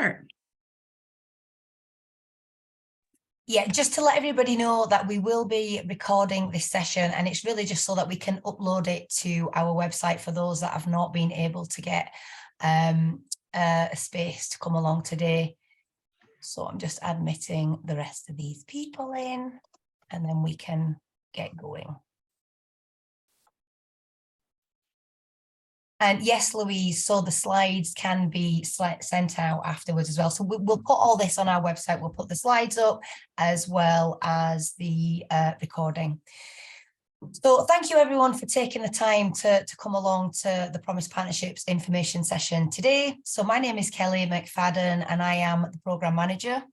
start. Yeah, just to let everybody know that we will be recording this session, and it's really just so that we can upload it to our website for those that have not been able to get a space to come along today. So I'm just admitting the rest of these people in, and then we can get going. And yes, Louise, so the slides can be sent out afterwards as well. So we'll put all this on our website. We'll put the slides up as well as the recording. So thank you everyone for taking the time to come along to the Promise Partnerships information session today. So my name is Kelly McFadden and I am the Programme Manager.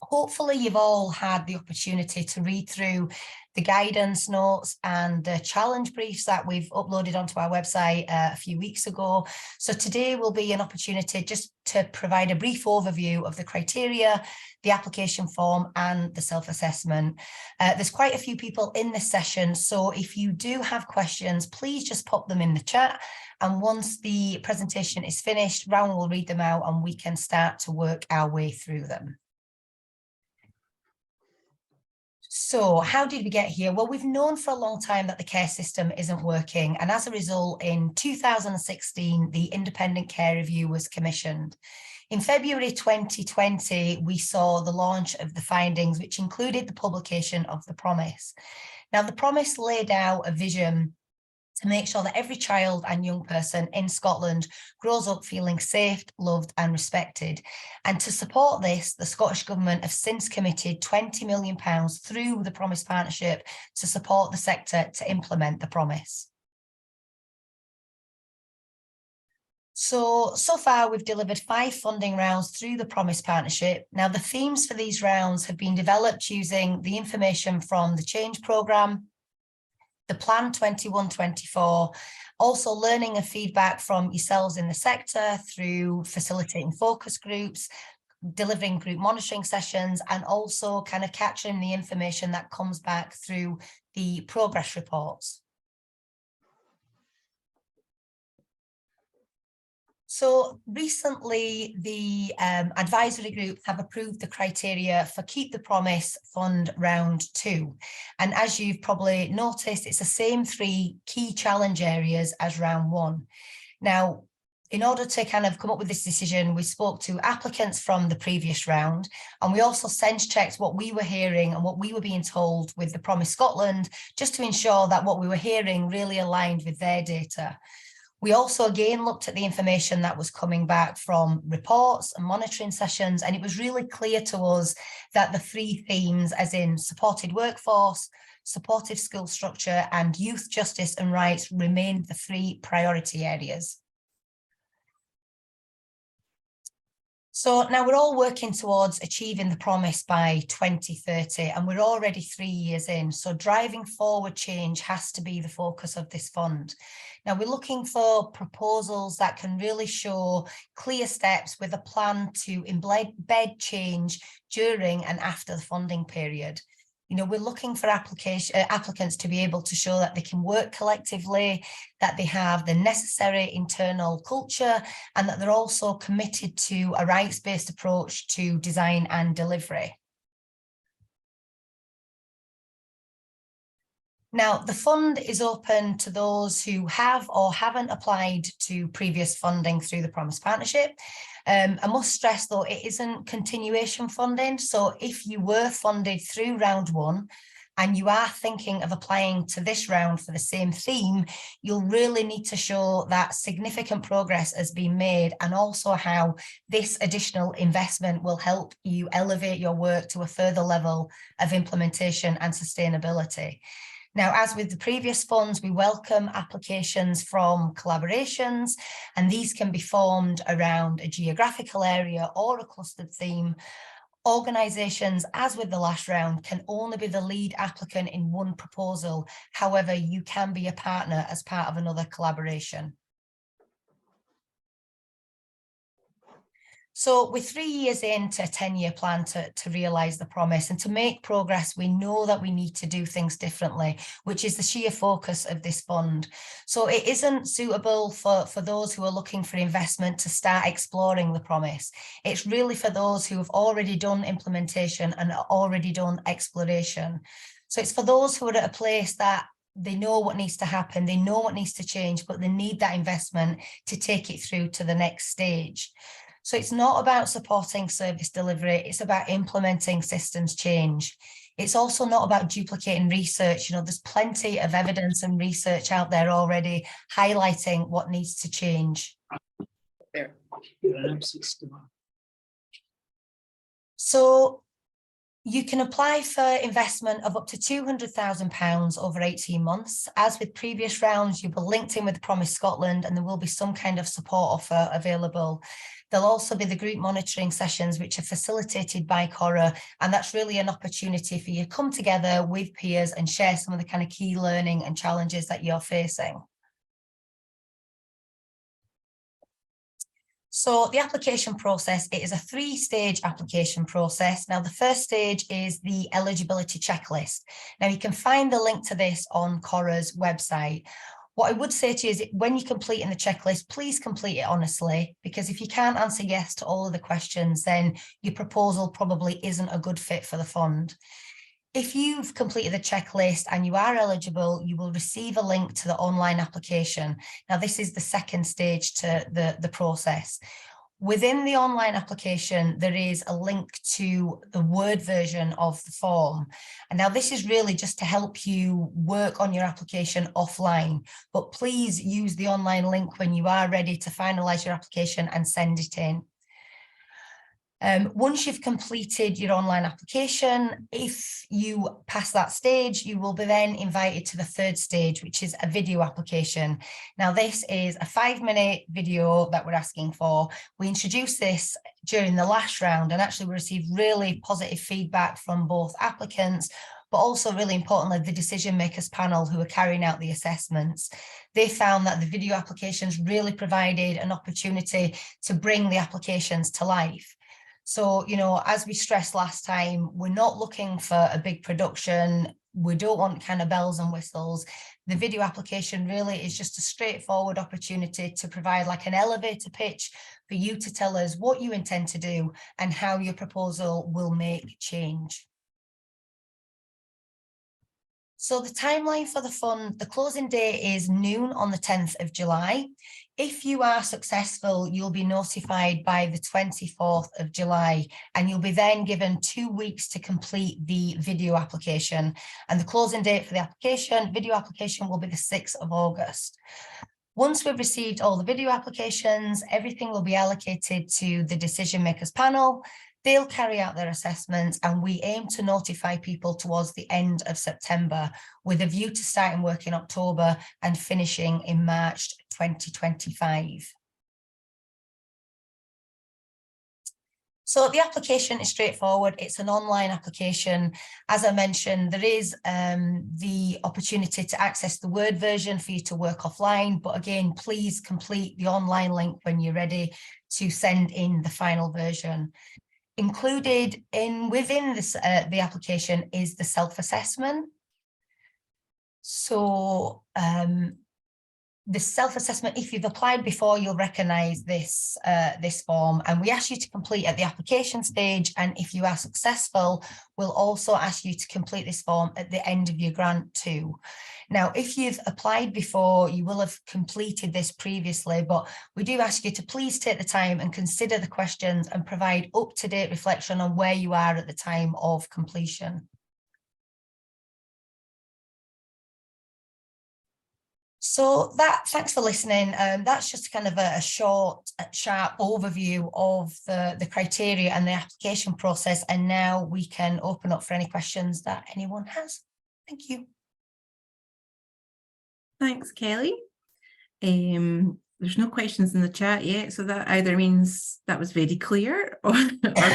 Hopefully you've all had the opportunity to read through the guidance notes and the challenge briefs that we've uploaded onto our website a few weeks ago. So today will be an opportunity just to provide a brief overview of the criteria, the application form and the self-assessment. There's quite a few people in this session, so if you do have questions, please just pop them in the chat. And once the presentation is finished, Rowan will read them out and we can start to work our way through them. So how did we get here? Well, we've known for a long time that the care system isn't working. And as a result, in 2016, the Independent Care Review was commissioned. In February 2020, we saw the launch of the findings, which included the publication of the Promise. Now, the Promise laid out a vision to make sure that every child and young person in Scotland grows up feeling safe, loved and respected. And to support this, the Scottish Government have since committed £20 million through the Promise Partnership to support the sector to implement the Promise. So far we've delivered 5 funding rounds through the Promise Partnership. Now the themes for these rounds have been developed using the information from the Change Programme, the Plan 21-24, also learning and feedback from yourselves in the sector through facilitating focus groups, delivering group monitoring sessions, and also kind of capturing the information that comes back through the progress reports. So recently, the advisory group have approved the criteria for Keep the Promise Fund Round 2. And as you've probably noticed, it's the same 3 key challenge areas as Round 1. Now, in order to kind of come up with this decision, we spoke to applicants from the previous round, and we also sense checked what we were hearing and what we were being told with the Promise Scotland, just to ensure that what we were hearing really aligned with their data. We also again looked at the information that was coming back from reports and monitoring sessions, and it was really clear to us that the 3 themes, as in supported workforce, supportive school structure and youth justice and rights, remained the 3 priority areas. So now we're all working towards achieving the Promise by 2030, and we're already 3 years in. So driving forward change has to be the focus of this fund. Now we're looking for proposals that can really show clear steps with a plan to embed change during and after the funding period. You know, we're looking for applicants to be able to show that they can work collectively, that they have the necessary internal culture, and that they're also committed to a rights-based approach to design and delivery. Now, the fund is open to those who have or haven't applied to previous funding through the Promise Partnership. I must stress, though, it isn't continuation funding. So if you were funded through round 1 and you are thinking of applying to this round for the same theme, you'll really need to show that significant progress has been made, and also how this additional investment will help you elevate your work to a further level of implementation and sustainability. Now, as with the previous funds, we welcome applications from collaborations, and these can be formed around a geographical area or a clustered theme. Organisations, as with the last round, can only be the lead applicant in one proposal. However, you can be a partner as part of another collaboration. So we're 3 years into a 10-year plan to realise the promise, and to make progress, we know that we need to do things differently, which is the sheer focus of this fund. So it isn't suitable for those who are looking for investment to start exploring the promise. It's really for those who have already done implementation and already done exploration. So it's for those who are at a place that they know what needs to happen, they know what needs to change, but they need that investment to take it through to the next stage. So it's not about supporting service delivery, it's about implementing systems change. It's also not about duplicating research. You know, there's plenty of evidence and research out there already highlighting what needs to change. So you can apply for investment of up to £200,000 over 18 months. As with previous rounds, you'll be linked in with Promise Scotland, and there will be some kind of support offer available. There'll also be the group monitoring sessions, which are facilitated by Cora, and that's really an opportunity for you to come together with peers and share some of the kind of key learning and challenges that you're facing. So the application process, it is a 3-stage application process. Now, the first stage is the eligibility checklist. Now, you can find the link to this on Cora's website. What I would say to you is when you're completing the checklist, please complete it honestly, because if you can't answer yes to all of the questions, then your proposal probably isn't a good fit for the fund. If you've completed the checklist and you are eligible, you will receive a link to the online application. Now, this is the second stage to the process. Within the online application, there is a link to the Word version of the form. And now this is really just to help you work on your application offline, but please use the online link when you are ready to finalise your application and send it in. Once you've completed your online application, if you pass that stage, you will be then invited to the third stage, which is a video application. Now, this is a 5-minute video that we're asking for. We introduced this during the last round, and actually we received really positive feedback from both applicants, but also really importantly, the decision makers panel who are carrying out the assessments. They found that the video applications really provided an opportunity to bring the applications to life. So, you know, as we stressed last time, we're not looking for a big production. We don't want kind of bells and whistles. The video application really is just a straightforward opportunity to provide like an elevator pitch for you to tell us what you intend to do and how your proposal will make change. So the timeline for the fund, the closing date is noon on the 10th of July. If you are successful, you'll be notified by the 24th of July, and you'll be then given 2 weeks to complete the video application. And the closing date for the video application will be the 6th of August. Once we've received all the video applications, everything will be allocated to the decision makers panel. They'll carry out their assessments, and we aim to notify people towards the end of September with a view to starting work in October and finishing in March 2025. So the application is straightforward. It's an online application. As I mentioned, there is the opportunity to access the Word version for you to work offline. But again, please complete the online link when you're ready to send in the final version. Included within this, the application is the self-assessment. So the self-assessment, if you've applied before, you'll recognise this, this form, and we ask you to complete at the application stage, and if you are successful, we'll also ask you to complete this form at the end of your grant too. Now, if you've applied before, you will have completed this previously, but we do ask you to please take the time and consider the questions and provide up-to-date reflection on where you are at the time of completion. So thanks for listening. That's just kind of a short, sharp overview of the criteria and the application process. And now we can open up for any questions that anyone has. Thank you. Thanks, Kelly. There's no questions in the chat yet, so that either means that was very clear or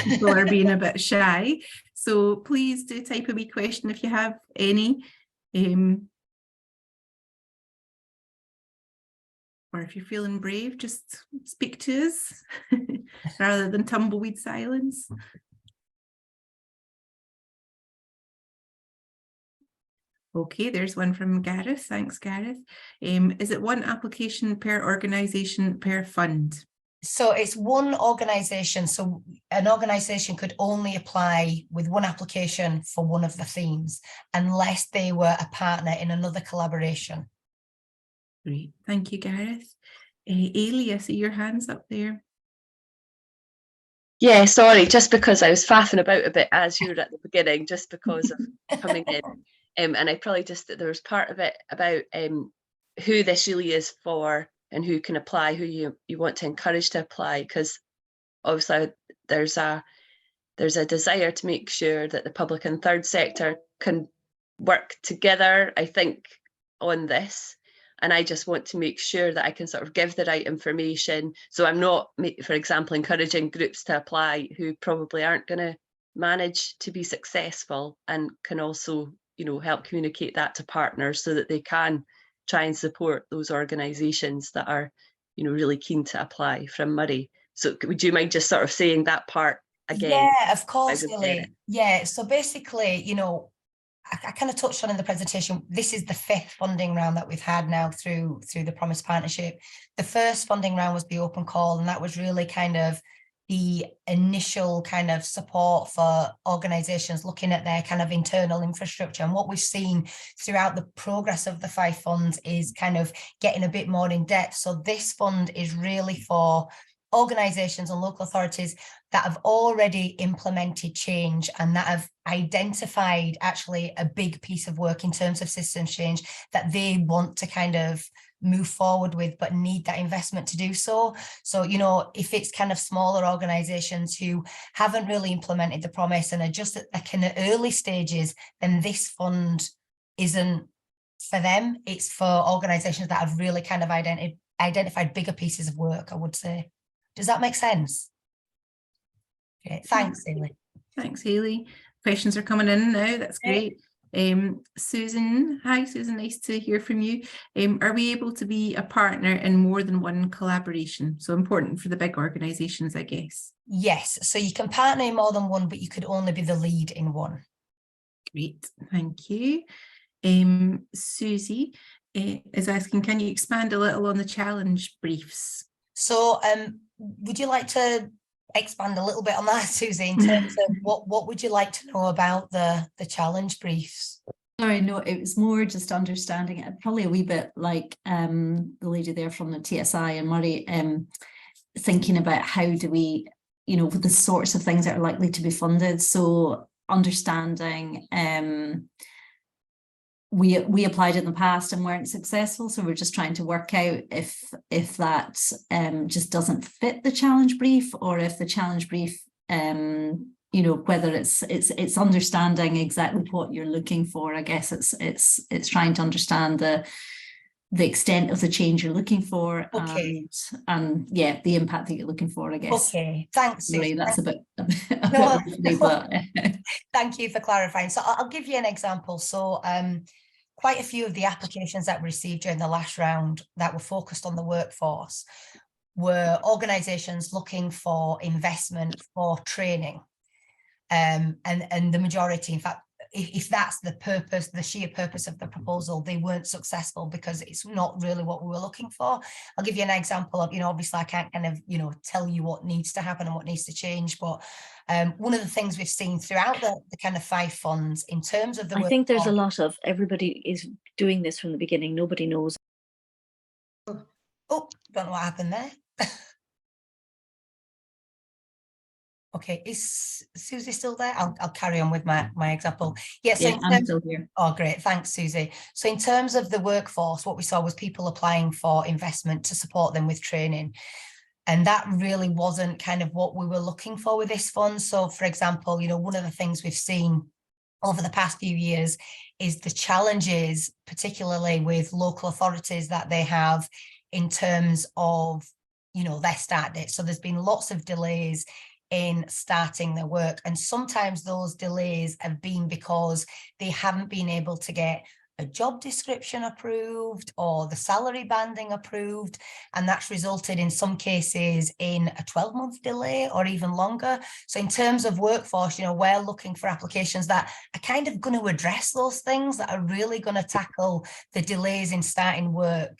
people are being a bit shy. So please do type a wee question if you have any. or if you're feeling brave, just speak to us rather than tumbleweed silence. Okay, there's one from Gareth. Thanks, Gareth. Is it one application per organisation per fund? So it's one organisation. So an organisation could only apply with one application for one of the themes unless they were a partner in another collaboration. Great, thank you, Gareth. Ailey, I see your hand's up there. Yeah, sorry, just because I was faffing about a bit as you were at the beginning, just because of coming in. And I probably just, there was part of it about who this really is for and who can apply, who you want to encourage to apply, because obviously there's a desire to make sure that the public and third sector can work together, I think, on this. And I just want to make sure that I can sort of give the right information. So I'm not, for example, encouraging groups to apply who probably aren't going to manage to be successful, and can also, you know, help communicate that to partners so that they can try and support those organisations that are, you know, really keen to apply from Moray. So would you mind just sort of saying that part again? Yeah, of course, Lily. Yeah, so basically, you know, I kind of touched on in the presentation, this is the 5th funding round that we've had now through the Promise Partnership. The first funding round was the open call, and that was really kind of the initial kind of support for organisations looking at their kind of internal infrastructure. And what we've seen throughout the progress of the 5 funds is kind of getting a bit more in depth. So this fund is really for organisations and local authorities that have already implemented change and that have identified actually a big piece of work in terms of systems change that they want to kind of move forward with, but need that investment to do so. So, you know, if it's kind of smaller organisations who haven't really implemented the promise and are just at the kind of early stages, then this fund isn't for them. It's for organisations that have really kind of identified bigger pieces of work, I would say. Does that make sense? Okay, thanks, Ailey. Thanks, Ailey. Questions are coming in now. That's great. Susan, hi Susan, nice to hear from you. Are we able to be a partner in more than one collaboration? So important for the big organisations, I guess. Yes, so you can partner in more than one, but you could only be the lead in one. Great, thank you. Susie is asking, can you expand a little on the challenge briefs? So would you like to expand a little bit on that, Susie, in terms of what would you like to know about the challenge briefs? Sorry, no, it was more just understanding it, probably a wee bit like the lady there from the TSI and Moray, thinking about how do we, you know, the sorts of things that are likely to be funded. So understanding we applied in the past and weren't successful, so we're just trying to work out if that just doesn't fit the challenge brief, or if the challenge brief you know, whether it's understanding exactly what you're looking for. I guess it's trying to understand the extent of the change you're looking for, okay, and yeah, the impact that you're looking for, I guess. Okay, thanks, Susie. That's a bit No, bit but thank you for clarifying. So I'll give you an example. So quite a few of the applications that we received during the last round that were focused on the workforce were organisations looking for investment for training. And the majority, in fact, if that's the purpose, the sheer purpose of the proposal, they weren't successful because it's not really what we were looking for. I'll give you an example of, you know, obviously I can't kind of, you know, tell you what needs to happen and what needs to change, but one of the things we've seen throughout the kind of 5 funds in terms of the I think there's a lot of, everybody is doing this from the beginning, nobody knows. Oh, don't know what happened there. Okay, is Susie still there? I'll carry on with my example. Yes, yeah, I'm still here. Oh, great. Thanks, Susie. So in terms of the workforce, what we saw was people applying for investment to support them with training. And that really wasn't kind of what we were looking for with this fund. So, for example, you know, one of the things we've seen over the past few years is the challenges, particularly with local authorities, that they have in terms of, you know, their start date. So there's been lots of delays in starting their work, and sometimes those delays have been because they haven't been able to get a job description approved or the salary banding approved, and that's resulted in some cases in a 12-month delay or even longer. So in terms of workforce, you know, we're looking for applications that are kind of going to address those things, that are really going to tackle the delays in starting work.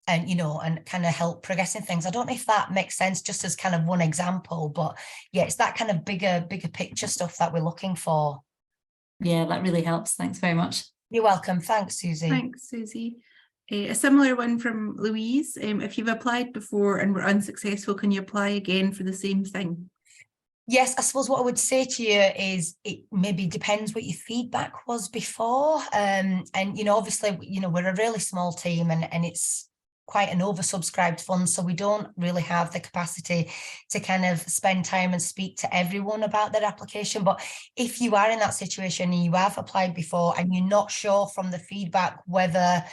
And, you know, and kind of help progressing things. I don't know if that makes sense, just as kind of one example, but yeah, it's that kind of bigger picture stuff that we're looking for. Yeah, that really helps. Thanks very much. You're welcome. Thanks, Susie. Thanks, Susie. A similar one from Louise. If you've applied before and were unsuccessful, can you apply again for the same thing? Yes, I suppose what I would say to you is it maybe depends what your feedback was before. And, you know, obviously, you know, we're a really small team and it's quite an oversubscribed fund, so we don't really have the capacity to kind of spend time and speak to everyone about their application. But if you are in that situation and you have applied before and you're not sure from the feedback whether,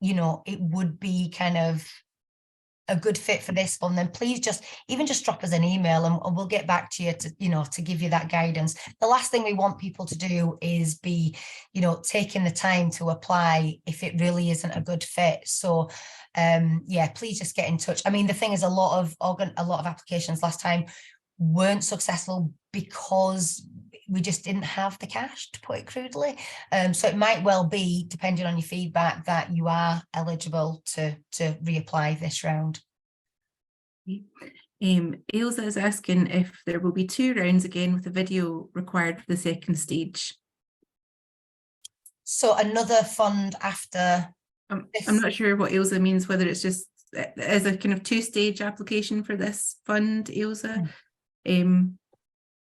you know, it would be kind of a good fit for this fund, then please just drop us an email and we'll get back to you to, you know, to give you that guidance. The last thing we want people to do is be, you know, taking the time to apply if it really isn't a good fit. So yeah, please just get in touch. I mean, the thing is, a lot of applications last time weren't successful because we just didn't have the cash, to put it crudely. So it might well be, depending on your feedback, that you are eligible to reapply this round. Ailsa is asking if there will be 2 rounds again with a video required for the second stage. So another fund after. I'm not sure what Ailsa means, whether it's just as a kind of 2-stage application for this fund, Ailsa.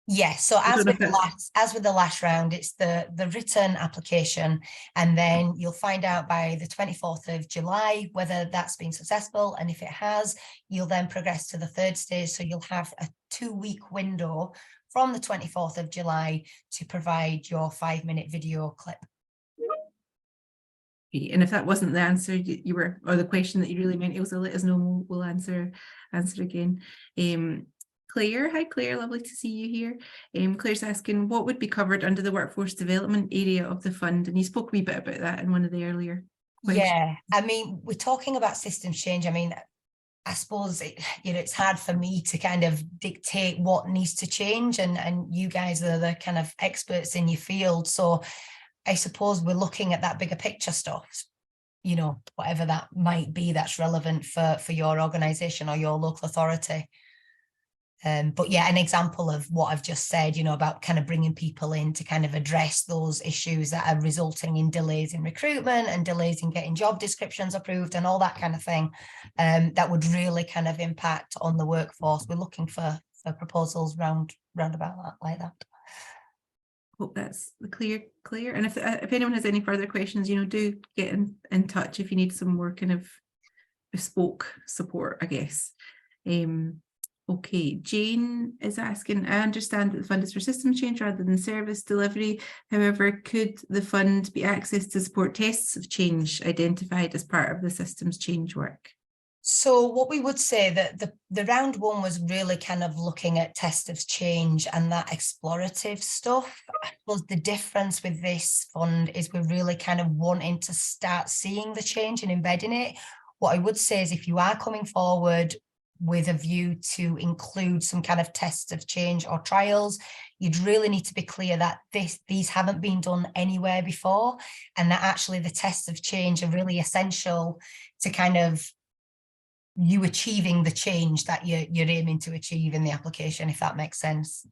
Yes, so as with the last round, it's the written application, and then you'll find out by the 24th of July whether that's been successful, and if it has, you'll then progress to the 3rd stage. So you'll have a 2-week window from the 24th of July to provide your 5-minute video clip. And if that wasn't the answer you were, or the question that you really meant, Ailsa, let us know. We'll answer again. Claire, hi Claire, lovely to see you here. Claire's asking what would be covered under the workforce development area of the fund, and you spoke a wee bit about that in one of the earlier questions. Yeah, I mean, we're talking about systems change. I mean, I suppose it's hard for me to kind of dictate what needs to change, and you guys are the kind of experts in your field. So I suppose we're looking at that bigger picture stuff, you know, whatever that might be that's relevant for your organization or your local authority. But yeah, an example of what I've just said, you know, about kind of bringing people in to kind of address those issues that are resulting in delays in recruitment and delays in getting job descriptions approved and all that kind of thing, that would really kind of impact on the workforce. We're looking for proposals round about that, like that. Hope that's clear. And if anyone has any further questions, you know, do get in touch if you need some more kind of bespoke support, I guess. Okay, Jane is asking, I understand that the fund is for system change rather than service delivery. However, could the fund be accessed to support tests of change identified as part of the systems change work? So what we would say that the round 1 was really kind of looking at tests of change and that explorative stuff. I suppose the difference with this fund is we're really kind of wanting to start seeing the change and embedding it. What I would say is if you are coming forward with a view to include some kind of tests of change or trials, you'd really need to be clear that these haven't been done anywhere before, and that actually the tests of change are really essential to kind of you achieving the change that you're aiming to achieve in the application, if that makes sense.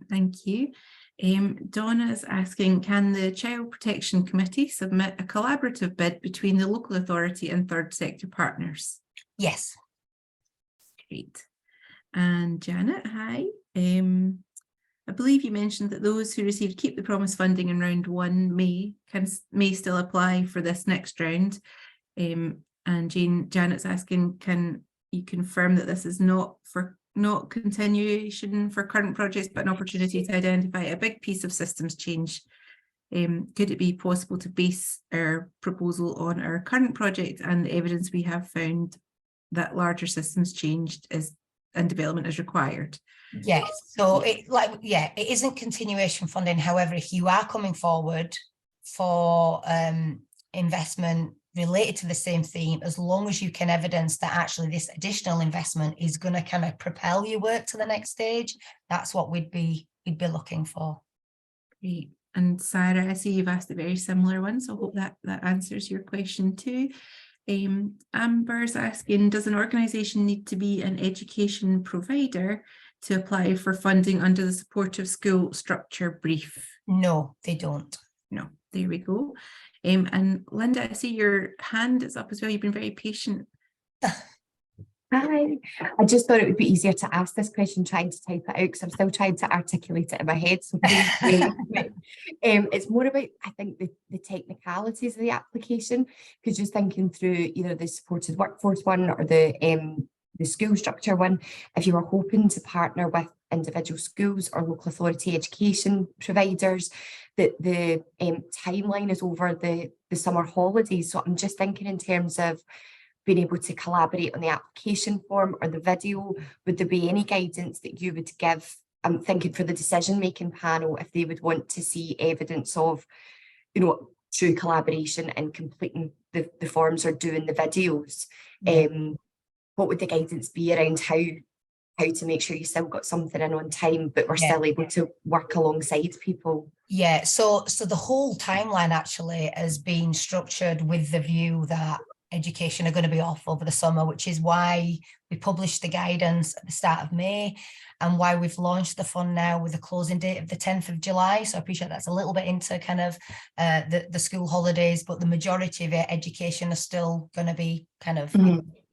Thank you. Donna is asking, can the Child Protection Committee submit a collaborative bid between the local authority and third sector partners? Yes. Great. And Janet, hi. I believe you mentioned that those who received Keep the Promise funding in round 1 may still apply for this next round. And Janet's asking, can you confirm that this is not continuation for current projects, but an opportunity to identify a big piece of systems change? Could it be possible to base our proposal on our current project and the evidence we have found that larger systems changed and development is required? Yes. So it isn't continuation funding. However, if you are coming forward for investment related to the same theme, as long as you can evidence that actually this additional investment is going to kind of propel your work to the next stage. That's what we'd be looking for. Great. And Sarah, I see you've asked a very similar one, so I hope that answers your question too. Amber's asking, does an organisation need to be an education provider to apply for funding under the Supportive School Structure Brief? No, they don't. No, there we go. And Linda, I see your hand is up as well. You've been very patient. Hi, I just thought it would be easier to ask this question trying to type it out, because I'm still trying to articulate it in my head. So please bear with me. It's more about, I think, the technicalities of the application, because just thinking through either the supported workforce one or the school structure one, if you were hoping to partner with individual schools or local authority education providers, that the timeline is over the summer holidays. So I'm just thinking in terms of being able to collaborate on the application form or the video. Would there be any guidance that you would give? I'm thinking for the decision-making panel, if they would want to see evidence of, you know, true collaboration and completing the forms or doing the videos. What would the guidance be around how to make sure you still got something in on time, but we're still able to work alongside people? Yeah, so the whole timeline actually has been structured with the view that education are going to be off over the summer, which is why we published the guidance at the start of May and why we've launched the fund now with a closing date of the 10th of July. So I appreciate that's a little bit into kind of the school holidays, but the majority of it, education are still going to be kind of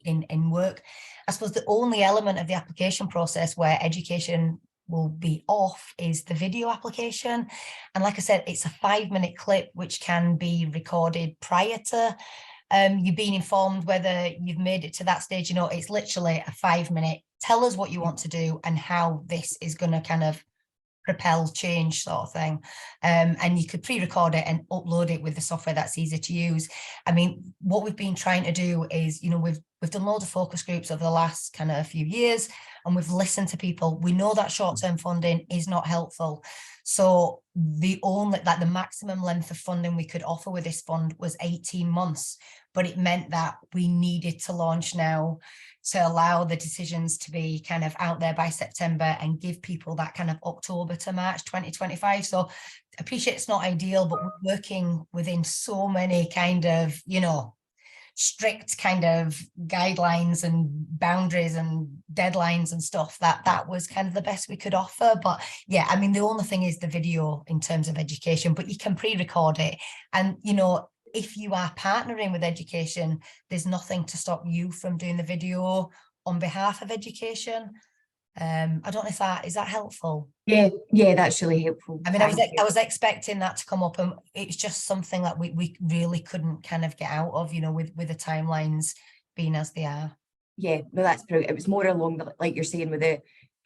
in work. I suppose the only element of the application process where education will be off is the video application. And like I said, it's a 5-minute clip which can be recorded prior to you being informed whether you've made it to that stage. You know, it's literally a 5-minute, tell us what you want to do and how this is going to kind of propel change sort of thing. And you could pre-record it and upload it with the software that's easy to use. I mean, what we've been trying to do is, you know, we've done loads of focus groups over the last kind of few years, and we've listened to people. We know that short-term funding is not helpful. So the maximum length of funding we could offer with this fund was 18 months, but it meant that we needed to launch now to allow the decisions to be kind of out there by September and give people that kind of October to March 2025. So I appreciate it's not ideal, but we're working within so many kind of, you know, strict kind of guidelines and boundaries and deadlines and stuff, that was kind of the best we could offer. But yeah, I mean, the only thing is the video in terms of education, but you can pre-record it. And, you know, if you are partnering with education, there's nothing to stop you from doing the video on behalf of education. I don't know if is that helpful? Yeah, that's really helpful. I mean, I was expecting that to come up, and it's just something that we really couldn't kind of get out of, you know, with the timelines being as they are. Yeah, no, that's brilliant. It was more along the, like you're saying, with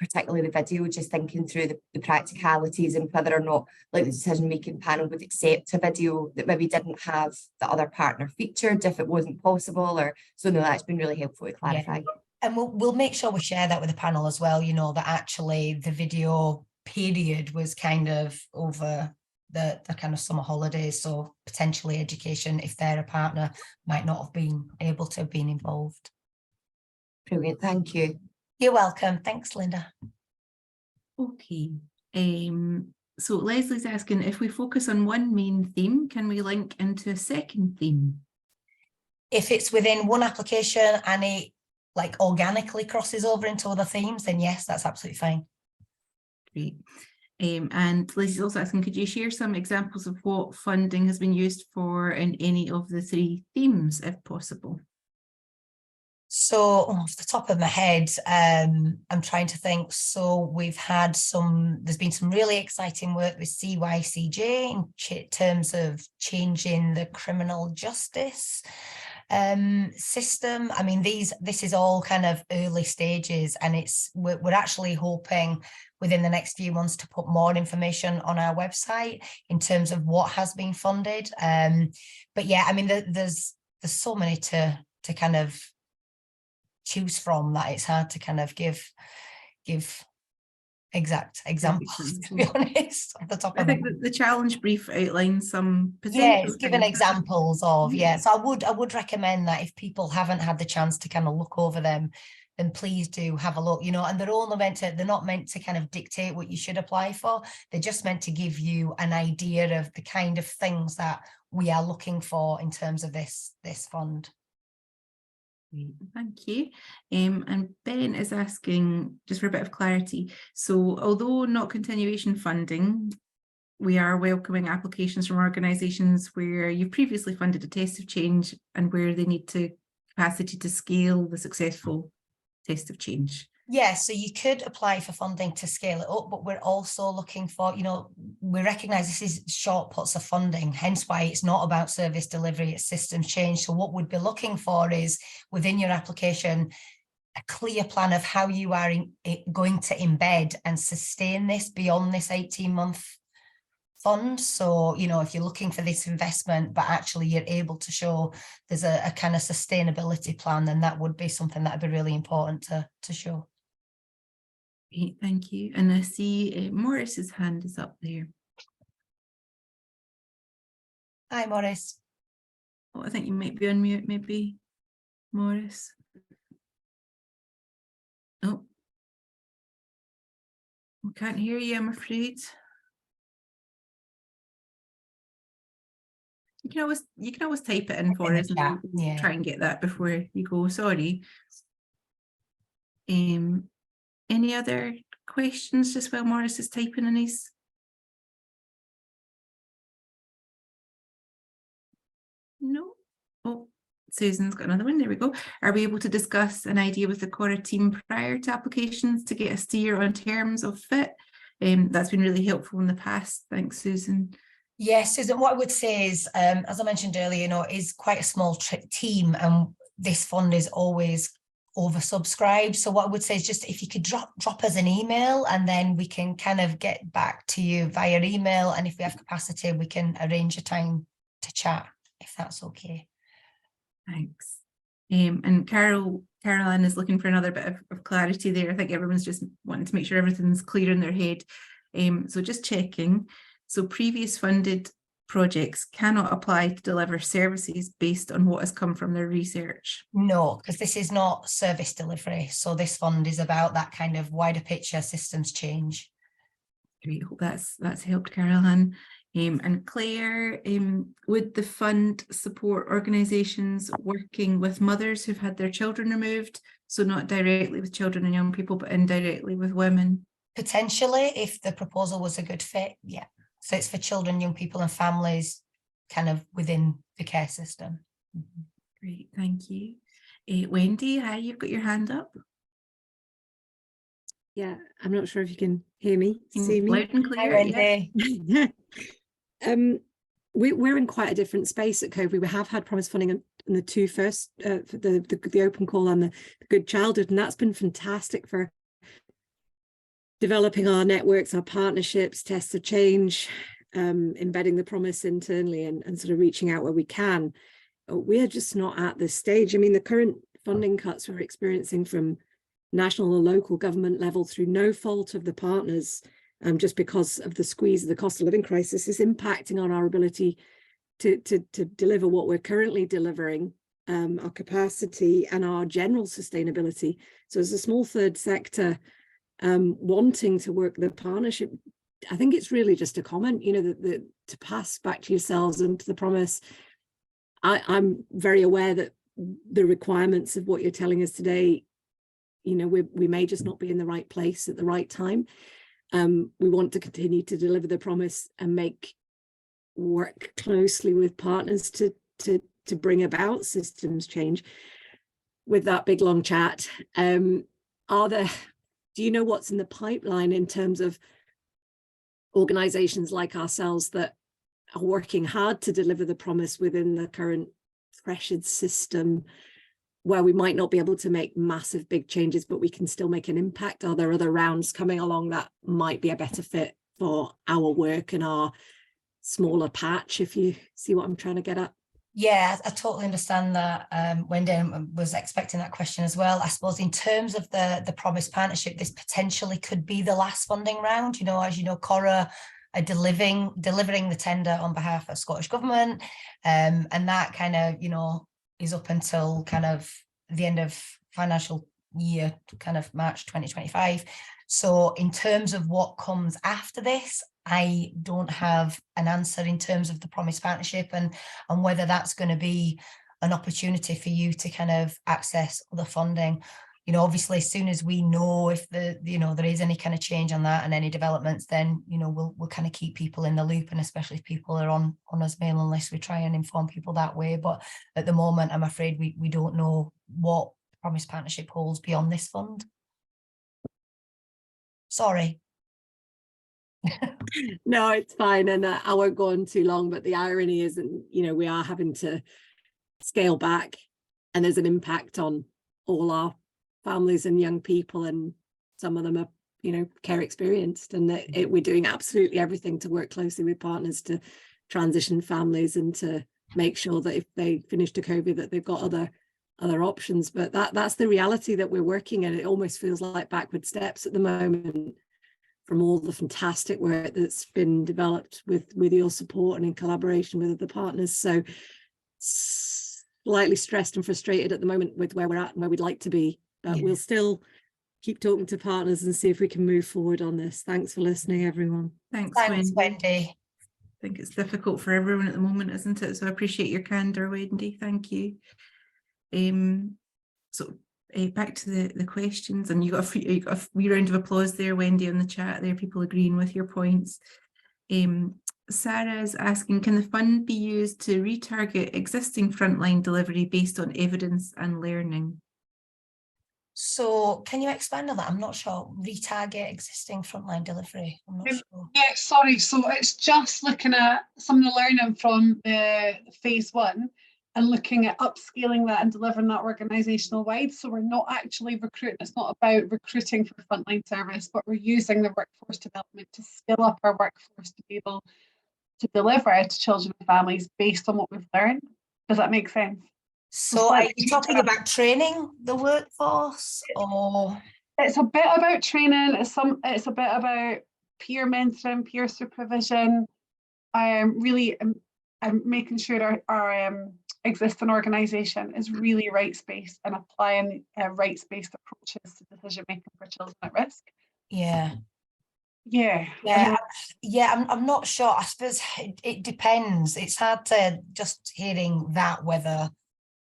particularly the video, just thinking through the practicalities and whether or not, like, the decision-making panel would accept a video that maybe didn't have the other partner featured if it wasn't possible. Or so no, that's been really helpful to clarify. Yeah. And we'll make sure we share that with the panel as well, you know, that actually the video period was kind of over the kind of summer holidays. So potentially education, if they're a partner, might not have been able to have been involved. Brilliant, thank you. You're welcome. Thanks, Linda. Okay. So Leslie's asking, if we focus on one main theme, can we link into a second theme? If it's within one application and it like organically crosses over into other themes, then yes, that's absolutely fine. Great. And Lizzie's also asking, could you share some examples of what funding has been used for in any of the 3 themes, if possible? So off the top of my head, I'm trying to think. So we've had there's been some really exciting work with CYCJ in terms of changing the criminal justice system. I mean, this is all kind of early stages, and we're actually hoping within the next few months to put more information on our website in terms of what has been funded. But yeah, I mean, there's so many to kind of choose from that it's hard to kind of give exact examples, to be honest, off the top I of my think head. that the challenge brief outlines some Yeah, potential. it's given things. examples of, Yeah. yeah. So I would recommend that if people haven't had the chance to kind of look over them, then please do have a look, you know, and they're not meant to kind of dictate what you should apply for. They're just meant to give you an idea of the kind of things that we are looking for in terms of this fund. Great, thank you. And Ben is asking, just for a bit of clarity, so although not continuation funding, we are welcoming applications from organisations where you've previously funded a test of change and where they need to capacity to scale the successful test of change. Yeah, so you could apply for funding to scale it up, but we're also looking for, you know, we recognise this is short pots of funding, hence why it's not about service delivery, it's systems change. So what we'd be looking for is within your application, a clear plan of how you are going to embed and sustain this beyond this 18-month fund. So, you know, if you're looking for this investment, but actually you're able to show there's a kind of sustainability plan, then that would be something that would be really important to show. Great, thank you. And I see Maurice's hand is up there. Hi, Maurice. Oh, I think you might be on mute, maybe, Maurice. Oh, we can't hear you, I'm afraid. You can always type it in for the us and chat, we'll yeah. try and get that before you go. Sorry. Any other questions just while Maurice is typing in his? No. Oh, Susan's got another one. There we go. Are we able to discuss an idea with the Cora team prior to applications to get a steer on terms of fit? That's been really helpful in the past. Thanks, Susan. Yes, Susan, what I would say is, as I mentioned earlier, you know, it is quite a small team and this fund is always oversubscribed. So what I would say is just if you could drop us an email and then we can kind of get back to you via email. And if we have capacity, we can arrange a time to chat, if that's okay. Thanks. And Caroline is looking for another bit of clarity there. I think everyone's just wanting to make sure everything's clear in their head. So just checking. So previous funded projects cannot apply to deliver services based on what has come from their research. No, because this is not service delivery. So this fund is about that kind of wider picture systems change. Great, hope that's helped, Caroline. And Claire, would the fund support organisations working with mothers who've had their children removed? So not directly with children and young people, but indirectly with women? Potentially, if the proposal was a good fit, yeah. So it's for children, young people and families kind of within the care system. Great, thank you. Wendy, hi, you've got your hand up. Yeah, I'm not sure if you can hear me, see me. Loud and Hi, clear, yeah. Wendy. We're in quite a different space at Covey. We have had promise funding in the two first, for the open call and the good childhood, and that's been fantastic for developing our networks, our partnerships, tests of change, embedding the promise internally and sort of reaching out where we can. We are just not at this stage. I mean, the current funding cuts we're experiencing from national or local government level through no fault of the partners, just because of the squeeze of the cost of living crisis, is impacting on our ability to deliver what we're currently delivering, our capacity and our general sustainability. So as a small third sector, wanting to work the partnership, I think it's really just a comment, you know, that to pass back to yourselves and to the promise. I'm very aware that the requirements of what you're telling us today, you know, we may just not be in the right place at the right time. We want to continue to deliver the promise and work closely with partners to bring about systems change. With that big long chat, do you know what's in the pipeline in terms of organizations like ourselves that are working hard to deliver the promise within the current pressured system, where we might not be able to make massive big changes, but we can still make an impact? Are there other rounds coming along that might be a better fit for our work and our smaller patch, if you see what I'm trying to get at? Yeah, I totally understand that, Wendy, and was expecting that question as well. I suppose in terms of the Promise Partnership, this potentially could be the last funding round. You know, as you know, Cora are delivering the tender on behalf of Scottish Government, and that kind of, you know, is up until kind of the end of financial year, kind of March 2025. So in terms of what comes after this, I don't have an answer in terms of the Promise Partnership and whether that's going to be an opportunity for you to kind of access other funding. You know, obviously, as soon as we know if there is any kind of change on that and any developments, then, you know, we'll kind of keep people in the loop, and especially if people are on us mailing lists, we try and inform people that way. But at the moment, I'm afraid we don't know what Promise Partnership holds beyond this fund. Sorry. No, it's fine, and I won't go on too long, but the irony is that, you know, we are having to scale back, and there's an impact on all our families and young people, and some of them are, you know, care experienced, and we're doing absolutely everything to work closely with partners to transition families and to make sure that if they finish to COVID that they've got other options. But that's the reality that we're working in. It almost feels like backward steps at the moment from all the fantastic work that's been developed with your support and in collaboration with other partners. So slightly stressed and frustrated at the moment with where we're at and where we'd like to be, but we'll still keep talking to partners and see if we can move forward on this. Thanks for listening, everyone. Thanks, Thanks, Wendy. Wendy. I think it's difficult for everyone at the moment, isn't it? So I appreciate your candor, Wendy. Thank you. Back to the questions, and you got a wee round of applause there, Wendy, on the chat there, people agreeing with your points. Sarah is asking, can the fund be used to retarget existing frontline delivery based on evidence and learning? So can you expand on that? I'm not sure. Retarget existing frontline delivery. I'm not sure. Yeah, sorry. So it's just looking at some of the learning from the phase 1 and looking at upscaling that and delivering that organisational wide. So we're not actually recruiting. It's not about recruiting for frontline service, but we're using the workforce development to scale up our workforce to be able to deliver to children and families based on what we've learned. Does that make sense? So are you talking about training the workforce, or? It's a bit about training. It's a bit about peer mentoring, peer supervision. Really making sure our existing organisation is really rights-based and applying rights-based approaches to decision making for children at risk. Yeah. Yeah. I'm not sure. I suppose it depends. It's hard to just hearing that whether.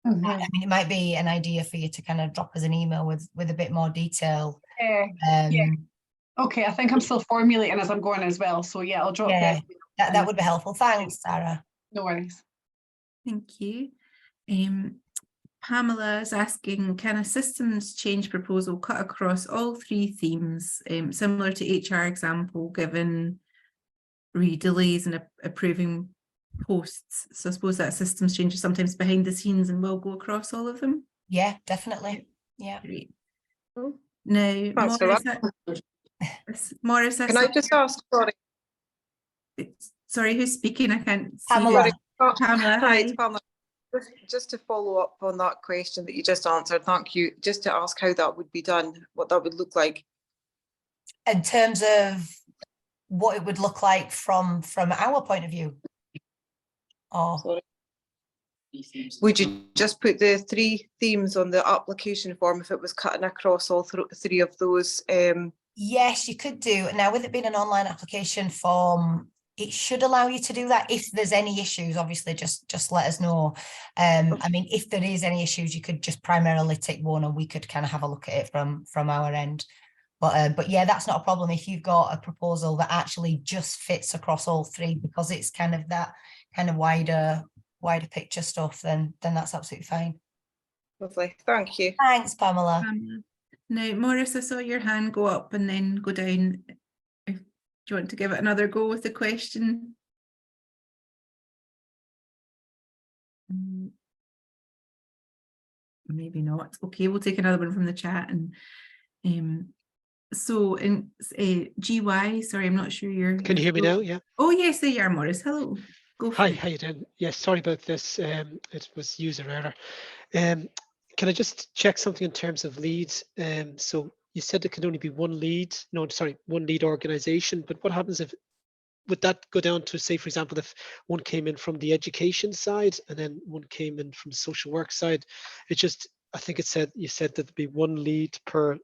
I mean, it might be an idea for you to kind of drop us an email with a bit more detail. Yeah. Okay, I think I'm still formulating as I'm going as well. So yeah, I'll drop that. That would be helpful. Thanks, Sarah. No worries. Thank you. Pamela is asking, can a systems change proposal cut across all 3 themes, similar to HR example, given delays in approving posts? So I suppose that systems change is sometimes behind the scenes and will go across all of them. Yeah, definitely. Yeah. Great. Now, Morris, can I just ask, sorry, who's speaking? I can't see. Pamela. Pamela, hi, it's Pamela. Just to follow up on that question that you just answered, thank you. Just to ask how that would be done, what that would look like. In terms of what it would look like from our point of view. Sorry. Would you just put the 3 themes on the application form if it was cutting across all 3 of those? Yes, you could do. Now, with it being an online application form, it should allow you to do that. If there's any issues, obviously just let us know. I mean, if there is any issues, you could just primarily tick 1 and we could kind of have a look at it from our end. But yeah, that's not a problem if you've got a proposal that actually just fits across all 3, because it's kind of that kind of wider picture stuff, then that's absolutely fine. Lovely, thank you. Thanks, Pamela. Now, Morris, I saw your hand go up and then go down. Do you want to give it another go with the question? Maybe not. Okay, we'll take another one from the chat. And so in GY, sorry, I'm not sure you're. Can you hear me now? Yeah. Oh yes, there you are, Morris. Hello. Go for Hi, it. how you doing? Yes, sorry about this. It was user error. Can I just check something in terms of leads? So you said there can only be one lead. No, sorry, one lead organization. But what happens if, would that go down to, say, for example, if one came in from the education side and then one came in from the social work side? It just, I think it said, you said that there'd be one lead per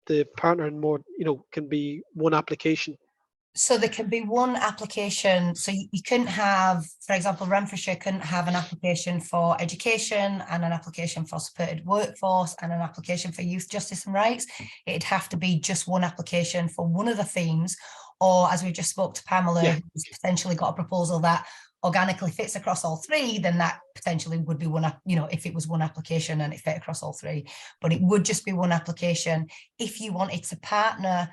the partner and more, you know, can be one application. So there can be one application. So you couldn't have, for example, Renfrewshire couldn't have an application for education and an application for supported workforce and an application for youth justice and rights. It'd have to be just one application for one of the themes, or as we just spoke to Pamela, Yeah. who's potentially got a proposal that organically fits across all three, then that potentially would be one, you know, if it was one application and it fit across all three, but it would just be one application. If you wanted to partner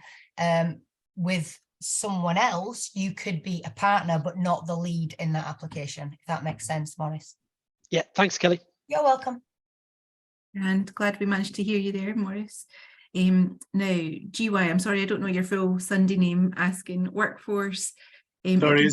with someone else, you could be a partner but not the lead in that application, if that makes sense, Maurice. Yeah, thanks, Kelly. You're welcome. And glad we managed to hear you there, Maurice. Now, GY, I'm sorry, I don't know your full Sunday name, asking workforce. Sorry,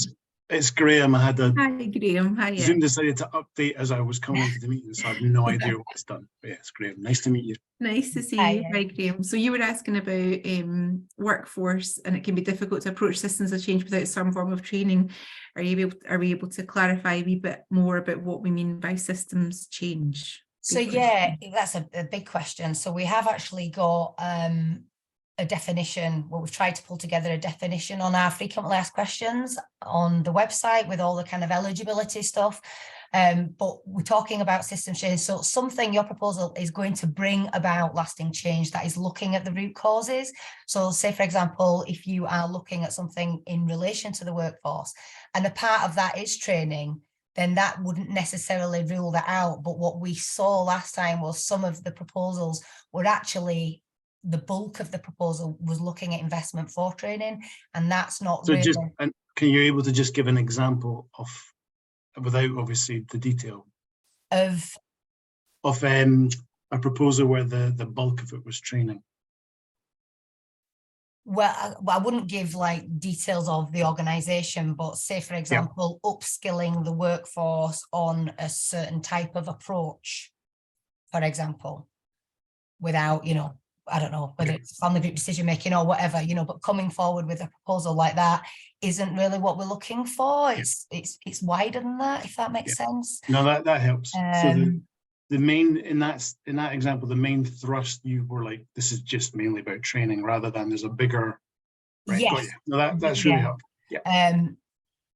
it's Graham. I had a Hi, Graham. Hi. Zoom decided to update as I was coming into the meeting, so I have no idea what it's done. But yeah, it's Graham. Nice to meet you. Nice to see Hi, you. Hi, Graham. So you were asking about workforce, and it can be difficult to approach systems of change without some form of training. Are we able to clarify a wee bit more about what we mean by systems change? So yeah, that's a big question. So we have actually got a definition. Well, we've tried to pull together a definition on our frequently asked questions on the website with all the kind of eligibility stuff. But we're talking about system change. So something, your proposal is going to bring about lasting change that is looking at the root causes. So say, for example, if you are looking at something in relation to the workforce and a part of that is training, then that wouldn't necessarily rule that out. But what we saw last time was some of the proposals were actually, the bulk of the proposal was looking at investment for training, and that's not So really... just, and can you able to just give an example of, without obviously the detail, of a proposal where the bulk of it was training? Well, I wouldn't give like details of the organization, but say, for example, upskilling the workforce on a certain type of approach, for example, without, you know, I don't know whether it's family group decision making or whatever, you know, but coming forward with a proposal like that isn't really what we're looking for. It's wider than that, if that makes sense. No, that helps. So the main, in that example, the main thrust, you were like, this is just mainly about training rather than there's a bigger, right? Yes. Got you. No, that's really helpful. Yeah.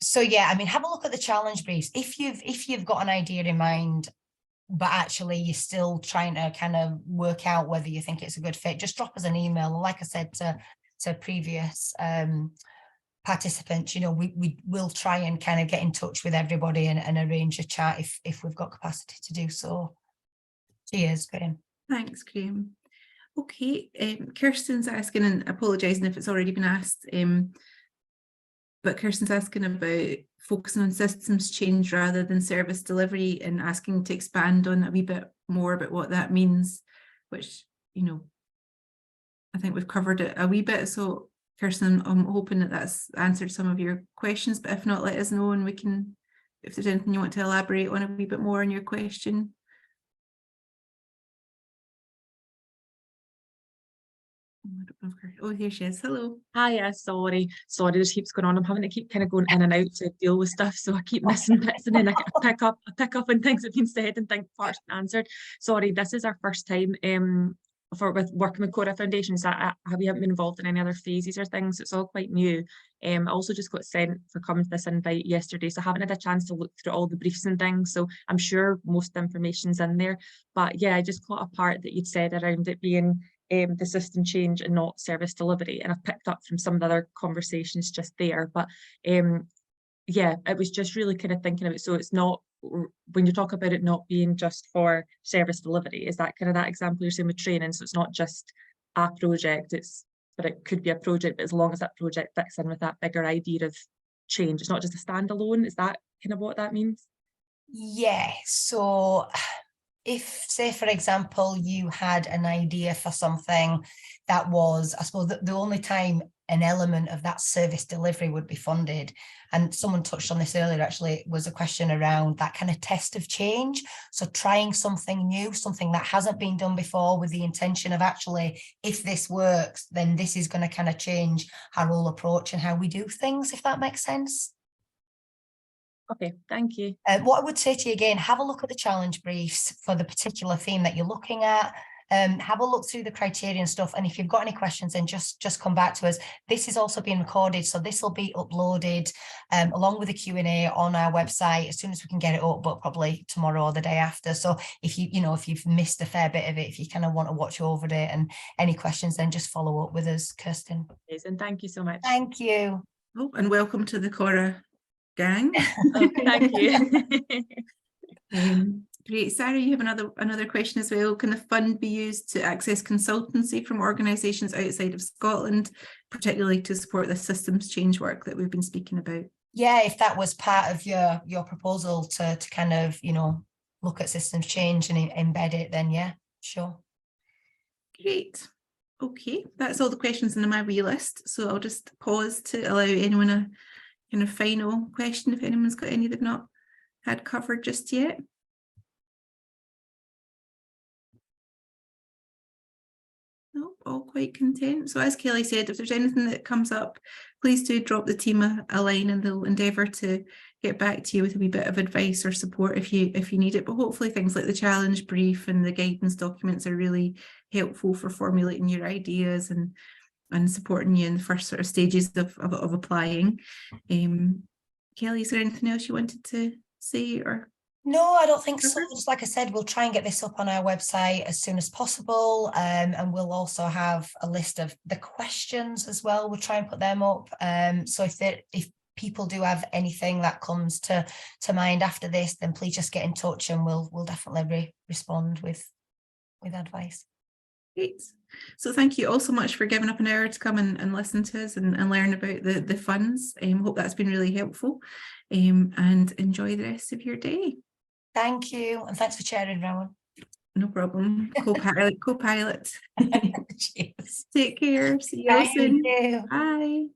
So yeah, I mean, have a look at the challenge briefs. If you've got an idea in mind, but actually you're still trying to kind of work out whether you think it's a good fit, just drop us an email. Like I said to previous participants, you know, we will try and kind of get in touch with everybody and arrange a chat if we've got capacity to do so. Cheers, Graham. Thanks, Graham. Okay, Kirsten's asking, and apologising if it's already been asked, but Kirsten's asking about focusing on systems change rather than service delivery, and asking to expand on a wee bit more about what that means, which, you know, I think we've covered it a wee bit. So Kirsten, I'm hoping that that's answered some of your questions, but if not, let us know and we can, if there's anything you want to elaborate on a wee bit more on your question. Oh, here she is. Hello. Hiya, sorry, this keeps going on. I'm having to keep kind of going in and out to deal with stuff, so I keep missing bits and then I pick up on things that have been said and think parts answered. Sorry, this is our first time with working with Cora Foundation. So we haven't been involved in any other phases or things. It's all quite new. I also just got sent for coming to this invite yesterday, so I haven't had a chance to look through all the briefs and things, so I'm sure most information's in there. But yeah, I just caught a part that you'd said around it being the system change and not service delivery, and I've picked up from some of the other conversations just there. But yeah, it was just really kind of thinking about, so it's not, when you talk about it not being just for service delivery, is that kind of that example you're saying with training? So it's not just a project, but it could be a project, but as long as that project fits in with that bigger idea of change, it's not just a standalone. Is that kind of what that means? Yeah, so if, say, for example, you had an idea for something that was, I suppose, the only time an element of that service delivery would be funded, and someone touched on this earlier, actually, was a question around that kind of test of change. So trying something new, something that hasn't been done before, with the intention of actually, if this works, then this is going to kind of change our whole approach and how we do things, if that makes sense. Okay, thank you. What I would say to you again, have a look at the challenge briefs for the particular theme that you're looking at. Have a look through the criteria and stuff. And if you've got any questions, then just come back to us. This is also being recorded, so this will be uploaded along with the Q&A on our website as soon as we can get it up, but probably tomorrow or the day after. So if if you've missed a fair bit of it, if you kind of want to watch over it and any questions, then just follow up with us, Kirsten. And thank you so much. Thank you. Oh, and welcome to the Cora gang. Oh, thank you. Great. Sarah, you have another question as well. Can the fund be used to access consultancy from organisations outside of Scotland, particularly to support the systems change work that we've been speaking about? Yeah, if that was part of your proposal to kind of, look at systems change and embed it, then yeah, sure. Great. Okay, that's all the questions in my wee list. So I'll just pause to allow anyone a kind of final question if anyone's got any they've not had covered just yet. No, all quite content. So as Kelly said, if there's anything that comes up, please do drop the team a line and they'll endeavour to get back to you with a wee bit of advice or support if you need it. But hopefully things like the challenge brief and the guidance documents are really helpful for formulating your ideas and supporting you in the first sort of stages of applying. Kelly, is there anything else you wanted to say or? No, I don't think so. Just like I said, we'll try and get this up on our website as soon as possible. And we'll also have a list of the questions as well. We'll try and put them up. So if people do have anything that comes to mind after this, then please just get in touch and we'll definitely respond with advice. Great. So thank you all so much for giving up an hour to come and listen to us and learn about the funds. Hope that's been really helpful. And enjoy the rest of your day. Thank you. And thanks for chairing, Rowan. No problem. Co-pilot. Cheers. Take care. See you all soon. Thank you. Bye.